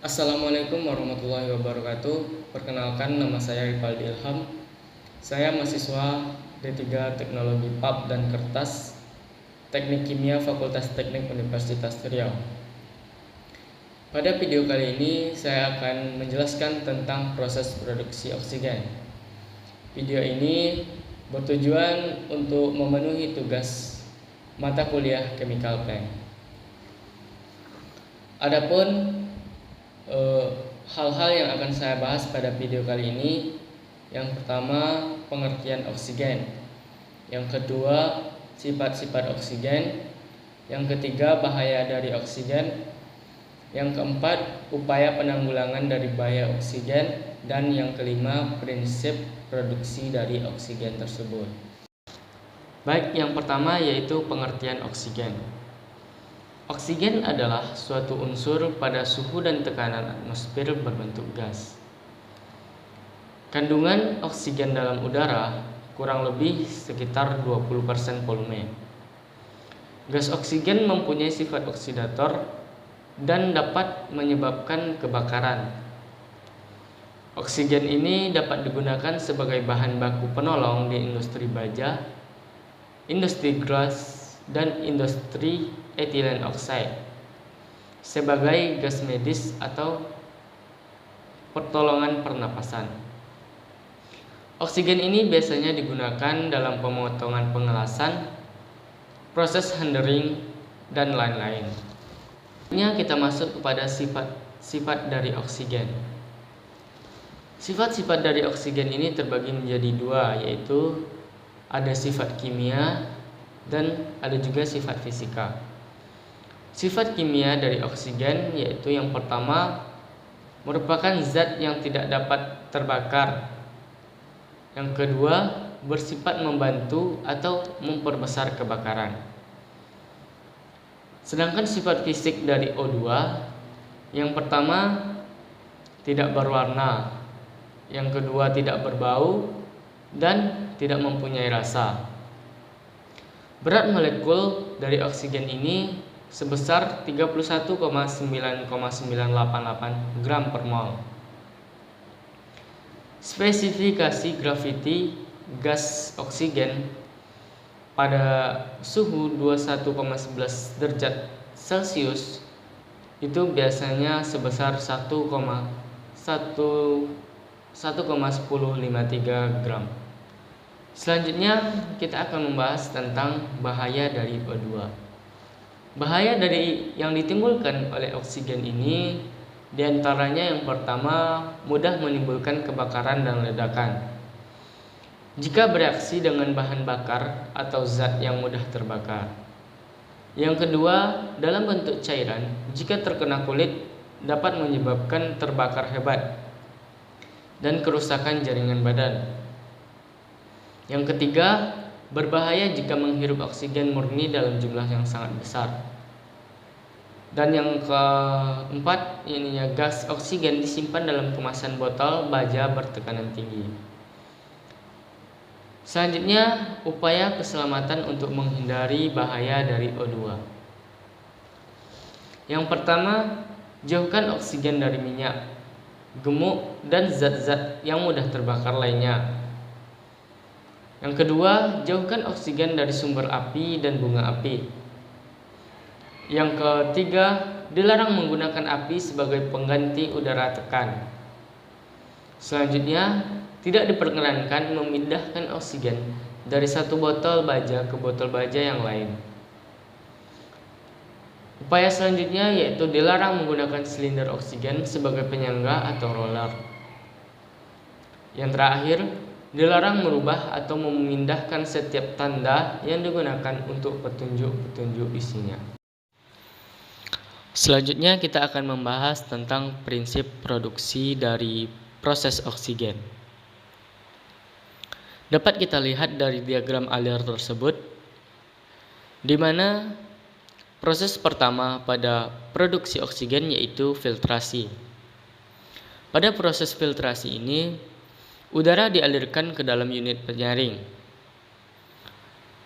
Assalamualaikum warahmatullahi wabarakatuh. Perkenalkan, nama saya Ripaldi Ilham. Saya mahasiswa D3 Teknologi Pulp dan Kertas, Teknik Kimia Fakultas Teknik Universitas Riau. Pada video kali ini saya akan menjelaskan tentang proses produksi oksigen. Video ini bertujuan untuk memenuhi tugas mata kuliah Chemical Plant. Adapun hal-hal yang akan saya bahas pada video kali ini, yang pertama pengertian oksigen, yang kedua sifat-sifat oksigen, yang ketiga bahaya dari oksigen, yang keempat upaya penanggulangan dari bahaya oksigen, dan yang kelima prinsip produksi dari oksigen tersebut. Baik, yang pertama yaitu pengertian oksigen. Oksigen adalah suatu unsur pada suhu dan tekanan atmosfer berbentuk gas. Kandungan oksigen dalam udara kurang lebih sekitar 20% volume. Gas oksigen mempunyai sifat oksidator dan dapat menyebabkan kebakaran. Oksigen ini dapat digunakan sebagai bahan baku penolong di industri baja, industri gas, dan industri ethylene oxide sebagai gas medis atau pertolongan pernapasan. Oksigen ini biasanya digunakan dalam pemotongan pengelasan, proses handering, dan lain-lain. Kita masuk kepada sifat-sifat dari oksigen. Sifat-sifat dari oksigen ini terbagi menjadi dua, yaitu ada sifat kimia dan ada juga sifat fisika. Sifat kimia dari oksigen yaitu yang pertama merupakan zat yang tidak dapat terbakar. Yang kedua bersifat membantu atau memperbesar kebakaran. Sedangkan sifat fisik dari O2 yang pertama tidak berwarna, yang kedua tidak berbau, dan tidak mempunyai rasa. Berat molekul dari oksigen ini sebesar 31,9,988 gram per mol. Spesifikasi graviti gas oksigen pada suhu 21,11 derajat Celcius itu biasanya sebesar 1,1053 gram. Selanjutnya kita akan membahas tentang bahaya dari O2. Bahaya dari yang ditimbulkan oleh oksigen ini diantaranya yang pertama mudah menimbulkan kebakaran dan ledakan. Jika bereaksi dengan bahan bakar atau zat yang mudah terbakar. Yang kedua, dalam bentuk cairan, jika terkena kulit dapat menyebabkan terbakar hebat dan kerusakan jaringan badan. Yang ketiga, berbahaya jika menghirup oksigen murni dalam jumlah yang sangat besar. Dan yang keempat, gas oksigen disimpan dalam kemasan botol baja bertekanan tinggi. Selanjutnya, upaya keselamatan untuk menghindari bahaya dari O2. Yang pertama, jauhkan oksigen dari minyak, gemuk, dan zat-zat yang mudah terbakar lainnya. Yang kedua, jauhkan oksigen dari sumber api dan bunga api. Yang ketiga, dilarang menggunakan api sebagai pengganti udara tekan. Selanjutnya, tidak diperkenankan memindahkan oksigen dari satu botol baja ke botol baja yang lain. Upaya selanjutnya yaitu dilarang menggunakan silinder oksigen sebagai penyangga atau roller. Yang terakhir, dilarang merubah atau memindahkan setiap tanda yang digunakan untuk petunjuk-petunjuk isinya. Selanjutnya kita akan membahas tentang prinsip produksi dari proses oksigen. Dapat kita lihat dari diagram alir tersebut, di mana proses pertama pada produksi oksigen yaitu filtrasi. Pada proses filtrasi ini, udara dialirkan ke dalam unit penyaring.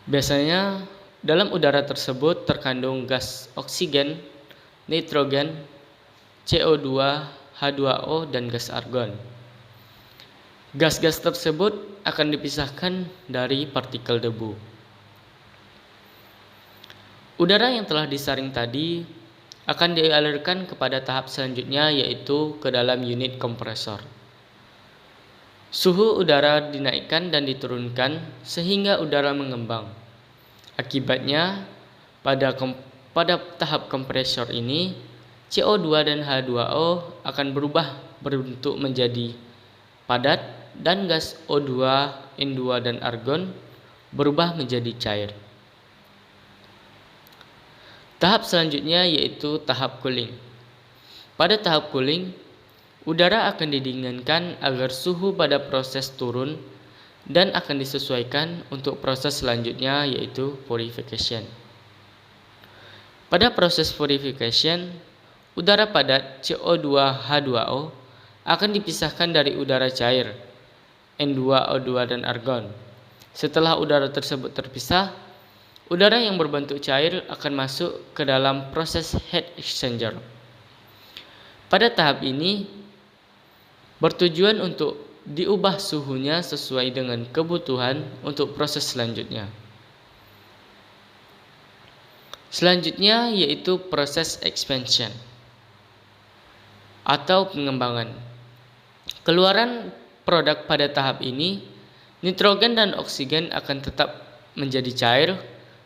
Biasanya dalam udara tersebut terkandung gas oksigen, nitrogen, CO2, H2O, dan gas argon. Gas-gas tersebut akan dipisahkan dari partikel debu. Udara yang telah disaring tadi akan dialirkan kepada tahap selanjutnya, yaitu ke dalam unit kompresor. Suhu udara dinaikkan dan diturunkan sehingga udara mengembang. Akibatnya, pada tahap kompresor ini, CO2 dan H2O akan berubah berbentuk menjadi padat dan gas O2, N2, dan argon berubah menjadi cair. Tahap selanjutnya yaitu tahap cooling. Pada tahap cooling, udara akan didinginkan agar suhu pada proses turun dan akan disesuaikan untuk proses selanjutnya yaitu purification. Pada proses purification, udara padat CO2, H2O akan dipisahkan dari udara cair N2, O2, dan argon. Setelah udara tersebut terpisah, udara yang berbentuk cair akan masuk ke dalam proses heat exchanger. Pada tahap ini, bertujuan untuk diubah suhunya sesuai dengan kebutuhan untuk proses selanjutnya. Selanjutnya yaitu proses expansion atau pengembangan. Keluaran produk pada tahap ini, nitrogen dan oksigen akan tetap menjadi cair,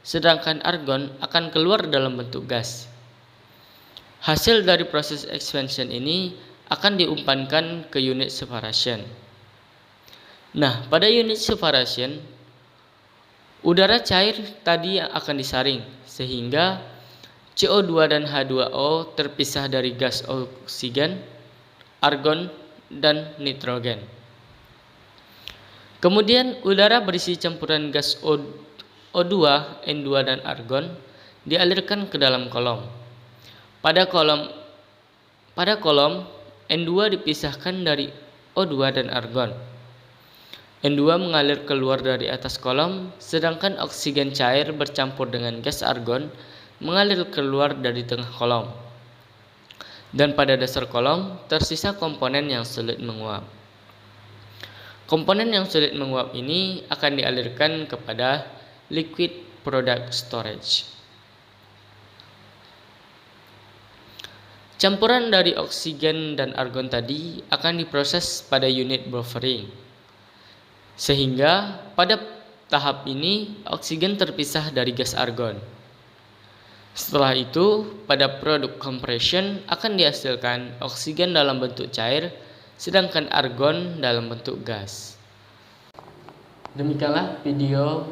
sedangkan argon akan keluar dalam bentuk gas. Hasil dari proses expansion ini akan diumpankan ke unit separation. Nah, pada unit separation, udara cair tadi akan disaring sehingga CO2 dan H2O terpisah dari gas oksigen, argon, dan nitrogen. Kemudian udara berisi campuran gas O2, N2, dan argon dialirkan ke dalam kolom. Pada kolom N2 dipisahkan dari O2 dan argon. N2 mengalir keluar dari atas kolom, sedangkan oksigen cair bercampur dengan gas argon mengalir keluar dari tengah kolom. Dan pada dasar kolom tersisa komponen yang sulit menguap. Komponen yang sulit menguap ini akan dialirkan kepada liquid product storage. Campuran dari oksigen dan argon tadi akan diproses pada unit buffering. Sehingga pada tahap ini oksigen terpisah dari gas argon. Setelah itu, pada produk compression akan dihasilkan oksigen dalam bentuk cair, sedangkan argon dalam bentuk gas. Demikianlah video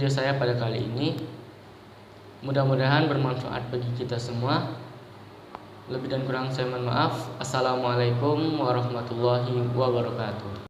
saya pada kali ini. Mudah-mudahan bermanfaat bagi kita semua. Lebih dan kurang saya mohon maaf. Assalamualaikum warahmatullahi wabarakatuh.